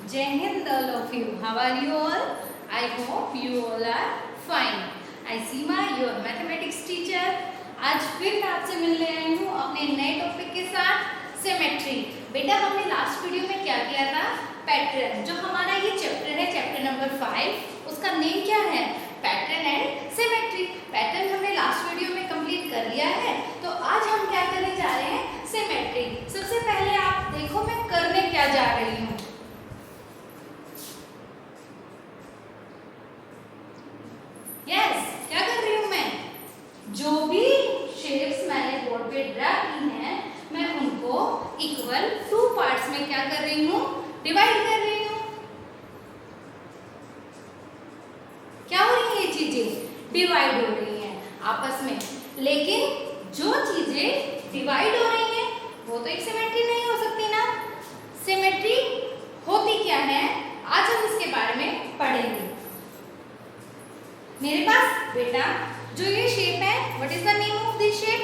Jai Hind all of you. How are you all? I hope you all are fine. I Seema, your mathematics teacher. आज फिर मैं आपसे मिलने आई हूँ अपने नए टॉपिक के साथ सिमेट्री। बेटा हमने लास्ट वीडियो में क्या किया था? पैटर्न। जो हमारा ये चैप्टर है, चैप्टर नंबर 5, उसका नेम क्या है? Pattern and symmetry. पैटर्न हमने लास्ट वीडियो में कंप्लीट कर लिया है, तो आज हम क्या करने जा रहे हैं? सिमेट्री। सबसे पहले आप देखो मैं करने क्या जा रही हूँ। क्या कर रही हूँ मैं? जो भी शेप्स मैंने बोर्ड पे ड्रा की हैं, मैं उनको इक्वल 2 पार्ट्स में क्या कर रही हूँ? डिवाइड कर रही हूँ। क्या हो रही है? ये चीजें डिवाइड हो रही हैं आपस में। लेकिन जो चीजें डिवाइड हो रही हैं वो तो एक सिमेट्री नहीं हो सकती ना। सिमेट्री होती क्या है, आज हम इसके बारे में पढ़ेंगे। मेरे पास बेटा जो ये शेप है, what is the name of this shape?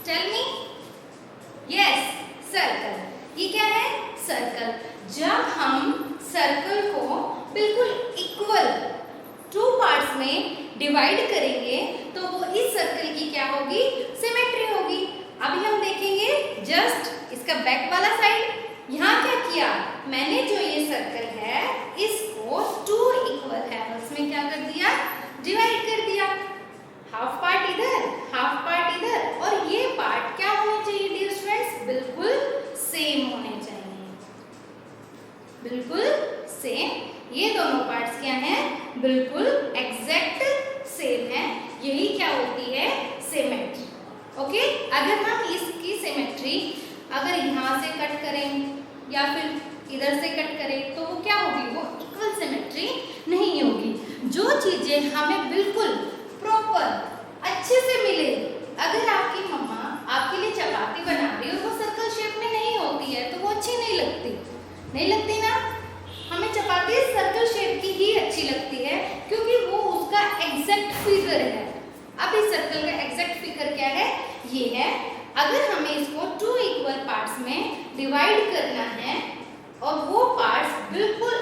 Tell me. Yes, circle. ये क्या है? सर्कल। जब हम सर्कल को बिल्कुल इक्वल 2 पार्ट्स में डिवाइड करेंगे तो वो इस सर्कल की क्या होगी? सिमेट्री होगी। अभी हम देखेंगे जस्ट इसका बैक वाला साइड। यहाँ क्या किया मैंने? जो ये सर्कल है इसको 2 इक्वल है उसमें क्या कर दिया? डिवाइड कर दिया। हाफ पार्ट इधर, हाफ पार्ट इधर, और ये पार्ट क्या होने चाहिए डियर स्टूडेंट्स? बिल्कुल सेम होने चाहिए, बिल्कुल सेम। ये दोनों पार्ट्स क्या हैं? बिल्कुल एग्जैक्ट सेम है। यही क्या होती है? सिमेट्री। ओके, अगर हम इसकी सिमेट्री अगर यहाँ से कट करें या फिर इधर से कट करें तो वो क्या होगी? वो इक्वल सिमेट्री नहीं होगी। जो चीजें हमें बिल्कुल प्रॉपर अच्छे से मिले, अगर आपकी मम्मा आपके लिए चपाती बना रही है और वो सर्कल शेप में नहीं होती है तो वो अच्छी नहीं लगती, नहीं लगती ना। हमें चपाती सर्कल शेप की ही अच्छी लगती है क्योंकि वो उसका एग्जैक्ट फिगर है। अब इस सर्कल का एग्जैक्ट फिगर क्या है? ये है। अगर हमें इसको 2 इक्वल पार्ट्स में डिवाइड करना है और वो पार्ट्स बिल्कुल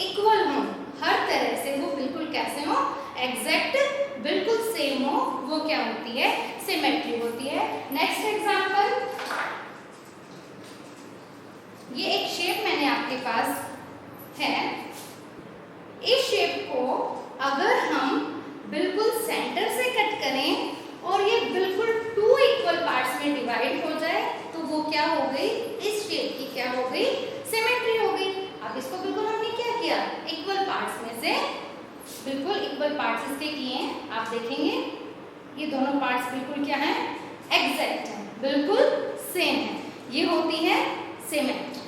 इक्वल हों, हर तरह से वो बिल्कुल कैसे हो? एग्जैक्ट बिल्कुल सेम हो, वो क्या होती है? सिमेट्री होती है। नेक्स्ट एग्जांपल, ये एक शेप मैंने आपके पास है। इस शेप को अगर हम बिल्कुल सेंटर से कट करें और ये बिल्कुल 2 इक्वल पार्ट्स में डिवाइड हो जाए तो वो क्या हो गई? इस शेप की क्या हो गई? सिमेट्री हो गई। अब इसको बिल्कुल हमने क्या किया? इक्वल पार्ट्स में से बिल्कुल इक्वल पार्ट्स इसके किए हैं। आप देखेंगे ये दोनों पार्ट्स बिल्कुल क्या है? एग्जैक्ट है, बिल्कुल सेम है। ये होती है सिमेट्री।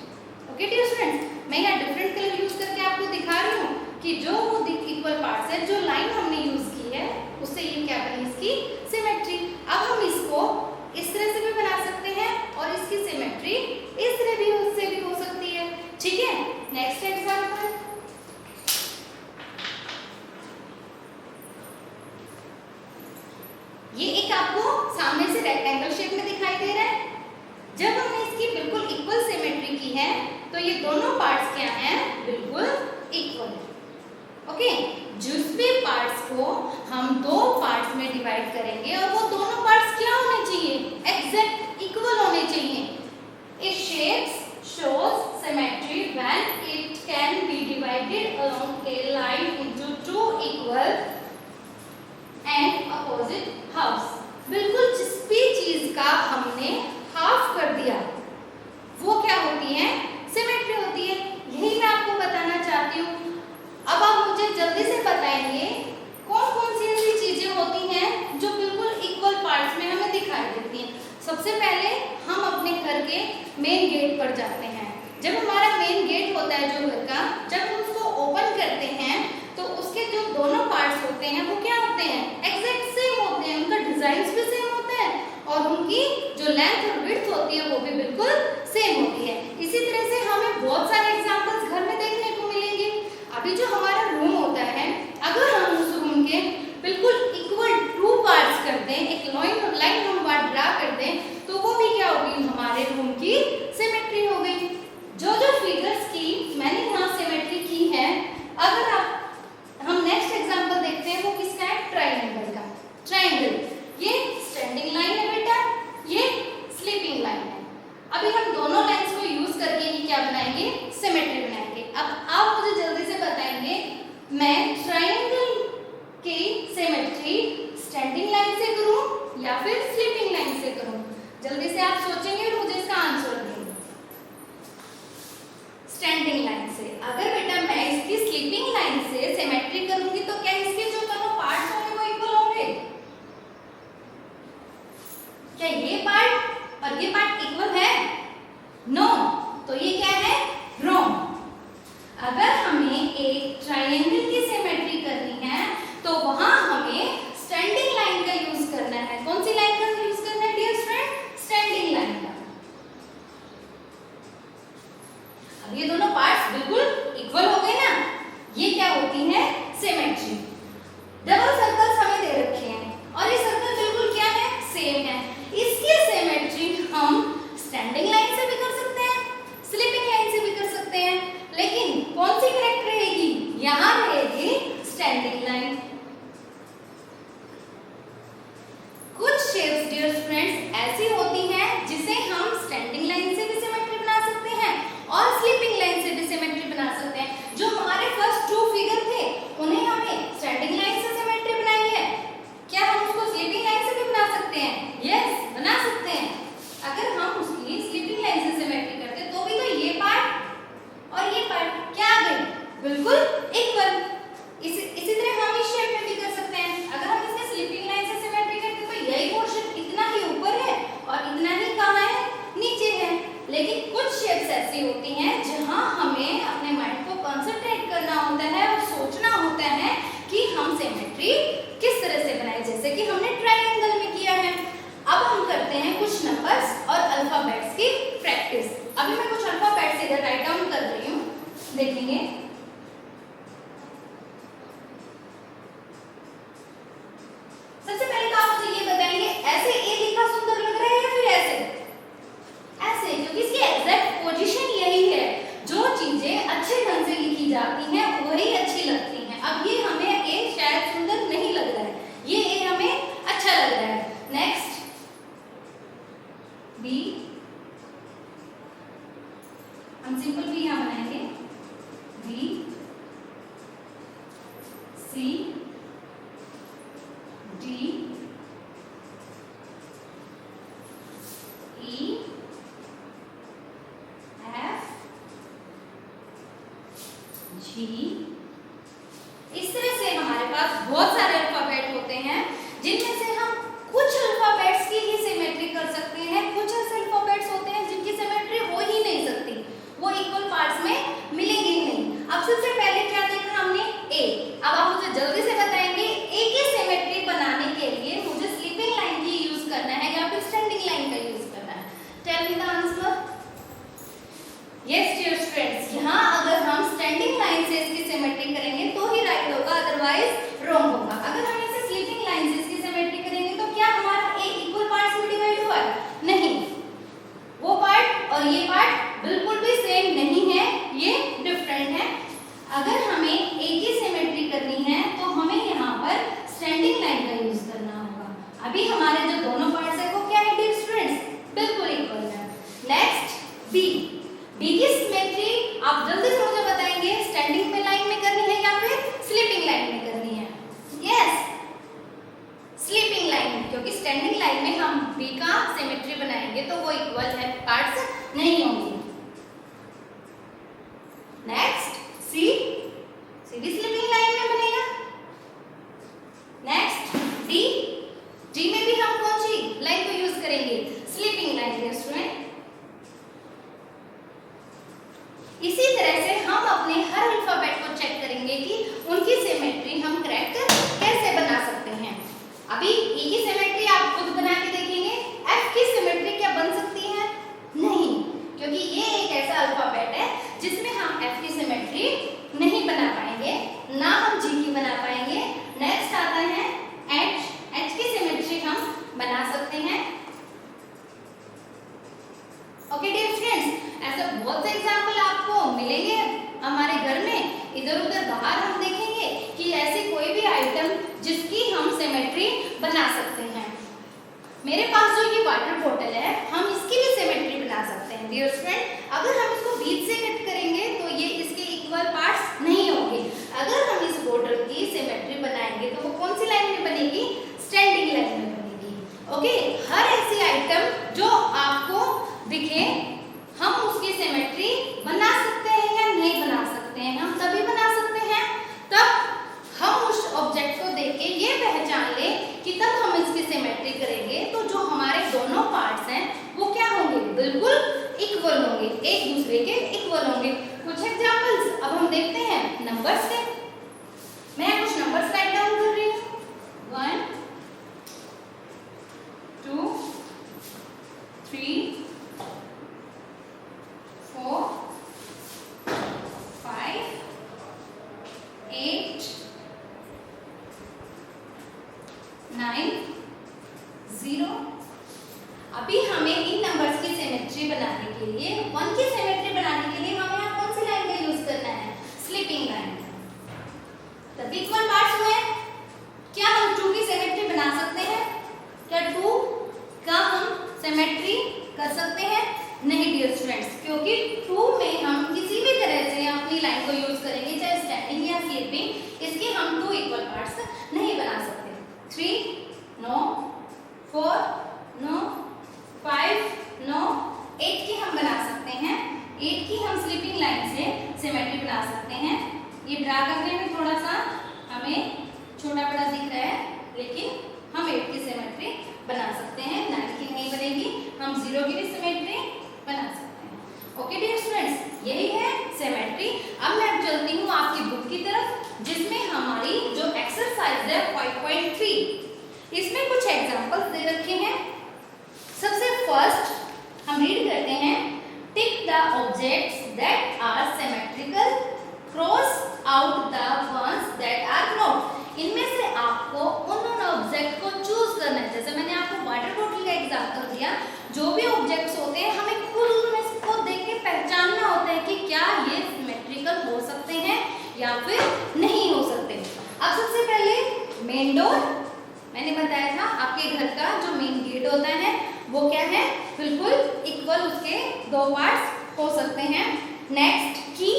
ओके डियर स्टूडेंट्स, मैं यहाँ डिफरेंट कलर यूज करके आपको दिखा रही हूँ कि जो वो इक्वल पार्ट्स है, जो लाइन हमने यूज की है उससे ये क्या बनी? इसकी सिमेट्री। अब हम इसको इस तरह से भी बना सकते हैं और इसकी सिमेट्री इस तरह भी उससे भी हो सकती है। ठीक है, नेक्स्ट एग्जांपल, ये एक आपको सामने से रेक्टेंगल शेप में दिखाई दे रहा है। जब हमने इसकी बिल्कुल इक्वल सिमेट्री की है तो ये दोनों पार्ट्स क्या हैं? बिल्कुल इक्वल। ओके, जिस भी पार्ट्स को हम 2 पार्ट्स में डिवाइड करेंगे और वो दोनों पार्ट्स क्या होने चाहिए? एग्जैक्ट इक्वल होने चाहिए। It shapes shows symmetry when it can be divided along a line into 2 equal and opposite halves। बिल्कुल जिस भी चीज का हमने हाफ कर दिया वो क्या होती है? सिमेट्री होती है। यही मैं आपको बताना चाहती हूँ। अब आप मुझे जल्दी से बताएंगे कौन कौन सी ऐसी चीजें होती हैं जो बिल्कुल इक्वल पार्ट्स में हमें दिखाई देती हैं। सबसे पहले हम अपने घर के मेन गेट पर जाते हैं। जब हमारा मेन गेट होता है जो घर का, जब हम उसको ओपन करते हैं तो उसके जो दोनों पार्ट्स होते हैं वो क्या होते हैं? एग्जैक्ट सेम होते हैं। उनका डिजाइन भी सेम होता है और उनकी जो लेंथ और विड्थ होती है वो भी बिल्कुल सेम होती है। इसी तरह से हमें बहुत सारे एग्जांपल्स घर में देखने को मिलेंगे। अभी जो हमारा रूम होता है, अगर हम उस रूम के बिल्कुल इक्वल 2 पार्ट्स कर दें, एक लाइन हम ड्रा कर दें तो वो भी क्या होगी? हमारे रूम की सिमेट्री हो गई। जो जो फिगर्स की मैंने यहाँ सिमेट्री स्टैंडिंग लाइन से। अगर बेटा मैं इसकी स्लीपिंग लाइन से सिमेट्री करूंगी तो क्या इसके जो दोनों पार्ट्स होंगे वो इक्वल होंगे? क्या ये पार्ट और ये पार्ट इक्वल है? नो। तो ये क्या है? रॉन्ग। अगर हमें एक ट्रायंगल की सिमेट्री करनी है तो वहां हमें स्टैंडिंग लाइन का यूज करना है। कौन सी लाइन का यूज करना है डियर स्टूडेंट? स्टैंडिंग लाइन का। अब ये दोनों पार्ट्स बिल्कुल इक्वल हो गए ना, ये क्या होती है? सिमेट्री। डबल सर्कल्स हमें दे रखे हैं और ये सर्कल बिल्कुल क्या है? सेम है। इसकी सिमेट्री हम स्टैंडिंग लाइन से भी कर सकते हैं, स्लीपिंग लाइन से भी कर सकते हैं, लेकिन कौन सी करेक्ट रहेगी? यहां रहेगी स्टैंडिंग लाइन। कुछ शेप्स डियर स्टूडेंट्स ऐसी होती हैं जिसे हम स्टैंडिंग लाइन से भी सिमेट्री बना सकते हैं और स्लीपिंग लाइन से भी सिमेट्री बना सकते हैं। जो हमारे फर्स्ट 2 फिगर थे उन्हें हमें स्टैंडिंग लाइन से सिमेट्री बनाई है, क्या हम उसको स्लीपिंग लाइन से भी बना सकते हैं? यस, बना सकते हैं। अगर हम उसकी स्लीपिंग लाइन से सिमेट्री करते तो भी तो ये पार्ट और ये पार्ट क्या आ गए? बिल्कुल इक्वल। इसी तरह हम इस शेप में भी कर सकते हैं। अगर हम इसके स्लीपिंग लाइन से सिमेट्री करते तो यही पोर्शन इतना ही ऊपर है और इतना ही कहां है? नीचे है। लेकिन कुछ शेप्स ऐसी होती हैं जहां हमें अपने माइंड को कंसंट्रेट करना होता है और सोचना होता है कि हम सिमेट्री किस तरह से बनाए, जैसे कि हमने ट्रायंगल में किया है। अब हम करते हैं कुछ नंबर्स और अल्फाबेट्स की प्रैक्टिस। अभी मैं कुछ अल्फाबेट्स इधर राइट डाउन कर रही हूँ, देखेंगे। सबसे पहले तो आप मुझे ये बताएंगे, ऐसे ए लिखा सुंदर लग रहा है या फिर ऐसे? ऐसे, क्योंकि इसकी एग्जैक्ट पोजीशन यही है। जो चीजें अच्छे ढंग से लिखी जाती हैं वही अच्छी लगती हैं। अब ये हमें ए शायद सुंदर नहीं लग रहा है, ये ए हमें अच्छा लग रहा है। नेक्स्ट बी, हम सिंपल बी यहां बनाएंगे। बी, सी, डी, ई, एफ, जी। इस तरह से हमारे पास बहुत सारे अल्फाबेट होते हैं जिनमें से हम कुछ अल्फाबेट्स की ही सिमेट्री कर सकते हैं। कुछ ऐसे अल्फाबेट्स होते हैं जिनकी सिमेट्री हो ही नहीं सकती, वो इक्वल पार्ट्स में मिलेंगे ही नहीं। अब सबसे पहले क्या देखा हमने? ए। अब आप मुझे जल्दी से बताएंगे ए की सिमेट्री बनाने के लिए मुझे स्लीपिंग लाइन की यूज करना है या फिर स्टैंडिंग लाइन का यूज करना है? Tell me the answer. Yes dear students, यहाँ अगर हम स्टैंडिंग लाइन से इसकी सिमेट्री करेंगे तो ही राइट होगा, अदरवाइज रॉन्ग होगा। अगर हम इसे स्लीपिंग लाइन से इसकी सिमेट्री करेंगे तो क्या हमारा ए इक्वल पार्ट्स में डिवाइड हुआ है? नहीं, वो पार्ट और ये पार्ट बिल्कुल भी सेम नहीं है, ये डिफरेंट है। अगर हमें ए की सिमेट्री करनी है तो हमें यहाँ पर स्टैंडिंग लाइन का यूज करना होगा। अभी हमारे जो दोनों पार्ट्स है वो क्या है डियर स्टूडेंट्स? बिल्कुल इक्वल है। Next B. बी की सिमेट्री आप जल्दी से मुझे बताएंगे, स्टैंडिंग पे लाइन में करनी है या फिर स्लीपिंग लाइन में करनी है? यस, स्लीपिंग लाइन में, क्योंकि स्टैंडिंग लाइन में हम बी का सिमेट्री बनाएंगे तो वो इक्वल है, पार्ट्स नहीं होंगे। नेक्स्ट सी। सी भी स्लीपिंग लाइन में बनेगा। Next D. डी में भी हम कौन सी लाइन को यूज करेंगे? स्लीपिंग लाइन के स्टूडेंट। इसी तरह से हम अपने हर अल्फाबेट को चेक करेंगे कि उनकी सिमेट्री हम करेक्ट कैसे बना सकते हैं। अभी ई की सिमेट्री आप खुद बना के देखेंगे। एफ की सिमेट्री क्या बन सकती है? नहीं, क्योंकि ये एक ऐसा अल्फाबेट है जिसमें हम एफ की सिमेट्री नहीं बना पाएंगे, ना हम जी की बना पाएंगे। नेक्स्ट आता है एच। एच की सिमेट्री हम बना सकते हैं। ओके डियर फ्रेंड्स, ऐसे बहुत से एग्जाम्पल आपको मिलेंगे हमारे घर में। इधर उधर बाहर हम देखेंगे कि ऐसी कोई भी आइटम जिसकी हम सिमेट्री बना सकते हैं। मेरे पास जो ये वाटर बॉटल है, हम इसकी भी सिमेट्री बना सकते हैं डियर फ्रेंड। नंबर्स थे। मैं कुछ नंबर्स राइट डाउन कर रही हूँ। 1 2 3 4 5 8 9 0। अभी हमें इन नंबर्स की सिमेट्री बनाने के लिए, 1 की सिमेट्री बनाने के लिए हमें यहाँ कौन सी लाइन का यूज करना है? Sleeping line. तभी इक्वल पार्ट्स हुए। क्या हम 2 की सिमेट्री बना सकते हैं? क्या 2 का हम सिमेट्री कर सकते हैं? नहीं डियर स्टूडेंट्स, क्योंकि 2 में हम किसी भी तरह से अपनी लाइन को यूज करेंगे, चाहे स्टैंडिंग या स्लीपिंग, इसके हम 2 इक्वल पार्ट्स नहीं बना सकते। 3 नो, 4 नो, 5 नो, 8 की हम बना सकते हैं। 8 की हम स्लीपिंग लाइन से सिमेट्री बना सकते हैं। ये ड्रा करने में थोड़ा सा हमें छोटा बड़ा दिख रहा है, लेकिन हम 8 की सिमेट्री बना सकते हैं। 9 की नहीं बनेगी, हम 0 की भी सिमेट्री बना सकते हैं। ओके डियर स्टूडेंट्स, यही है सिमेट्री। अब मैं चलती हूँ आपकी बुक की तरफ, जिसमें हमारी जो एक्सरसाइज है 5.3, इसमें कुछ एग्जांपल्स दे रखे हैं। सबसे फर्स्ट हम रीड करते हैं, tick the objects that are symmetrical, cross out the ones that are not. इनमें से आपको उन ऑब्जेक्ट को चूज करना है। जैसे मैंने आपको वाटर बॉटल का एग्जांपल दिया, जो भी ऑब्जेक्ट्स होते हैं हमें खुद उनमें को देख के पहचानना होता है कि क्या ये सिमेट्रिकल हो सकते हैं या फिर नहीं हो सकते। अब सबसे पहले मेन डोर, मैंने बताया था आपके घर का जो मेन गेट होता है वो क्या है? बिल्कुल इक्वल उसके 2 पार्ट्स हो सकते हैं। नेक्स्ट की,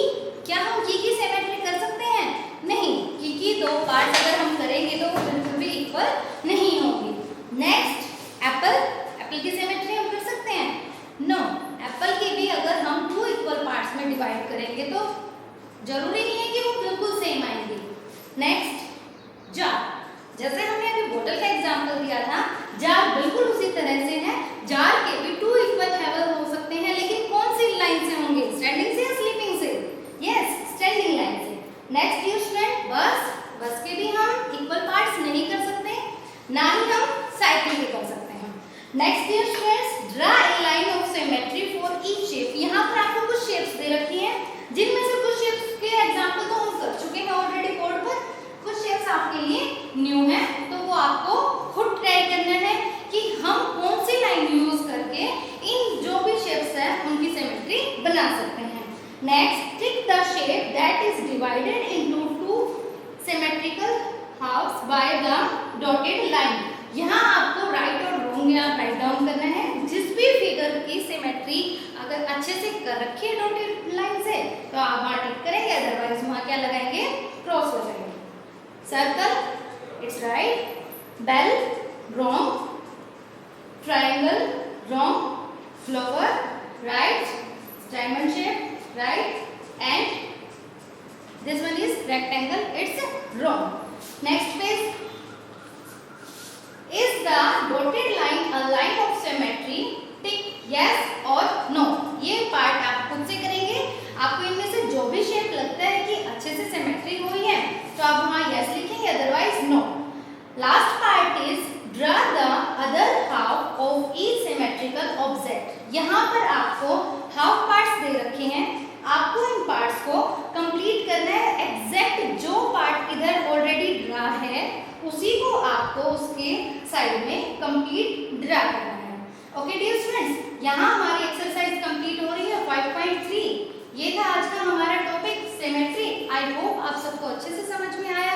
क्या हम की सिमेट्री कर सकते हैं? नहीं, की 2 पार्ट्स अगर हम करेंगे तो वो बिल्कुल भी इक्वल नहीं होंगे। नेक्स्ट एप्पल, एप्पल की सिमेट्री हम कर सकते हैं? नो, एप्पल के भी अगर हम 2 इक्वल पार्ट्स में डिवाइड करेंगे तो जरूरी नहीं है कि वो बिल्कुल सेम आएंगे। नेक्स्ट जार, जैसे हमने अभी बोतल का एग्जांपल दिया था, जार बिल्कुल उसी तरह से है। जार के भी 2 इक्वल हैवल हो सकते हैं, लेकिन कौन सी लाइन से होंगे? स्टैंडिंग से या स्लीपिंग से? यस, स्टैंडिंग लाइन से। नेक्स्ट डियर स्टूडेंट, बस, बस के भी हम इक्वल पार्ट्स नहीं कर सकते, ना ही हम साइकिल के कर सकते हैं। Next dear students, draw a line of symmetry for each shape. यहाँ पर आपको कुछ शेप्स दे रखी हैं, जिनमें से कुछ शेप्स के एग्जांपल तो हम कर चुके हैं ऑलरेडी बोर्ड पर, कुछ शेप्स आपके लिए न्यू है, तो वो आपको खुद ट्राई करना है कि हम कौन सी लाइन यूज करके इन जो भी शेप्स है उनकी सिमेट्री बना सकते हैं। Next, tick the shape that is divided into 2 symmetrical halves by the dotted line. यहाँ आपको राइट और रॉन्ग यहाँ राइट डाउन करना है। जिस भी फिगर की सिमेट्री अगर अच्छे से कर रखी है डॉटेड लाइन से तो आप वहाँ टिक करेंगे, अदरवाइज वहाँ क्या लगाएंगे? क्रॉस लगाएंगे। Circle, it's right, bell, wrong, triangle, wrong, flower, right, diamond shape, right, and this one is rectangle, it's wrong. Next page, is the dotted line a line of symmetry? Tick yes or no. ये part आप खुद से करेंगे। आपको इनमें से जो भी शेप लगता है कि अच्छे से सिमेट्री हुई है तो आप वहाँ yes लिखेंगे, otherwise no. Last part is draw the other half of each symmetrical object. यहाँ पर आपको हाफ पार्ट्स दे रखे हैं, आपको इन पार्ट्स को कंप्लीट करना है। एग्जैक्ट जो पार्ट इधर ऑलरेडी ड्रा है उसी को आपको उसके साइड में कंप्लीट ड्रा करना है। ओके डियर स्टूडेंट्स, यहाँ हमारी एक्सरसाइज कंप्लीट हो रही है 5.3। ये था आज का हमारा टॉपिक सिमेट्री। आई होप आप सबको अच्छे से समझ में आया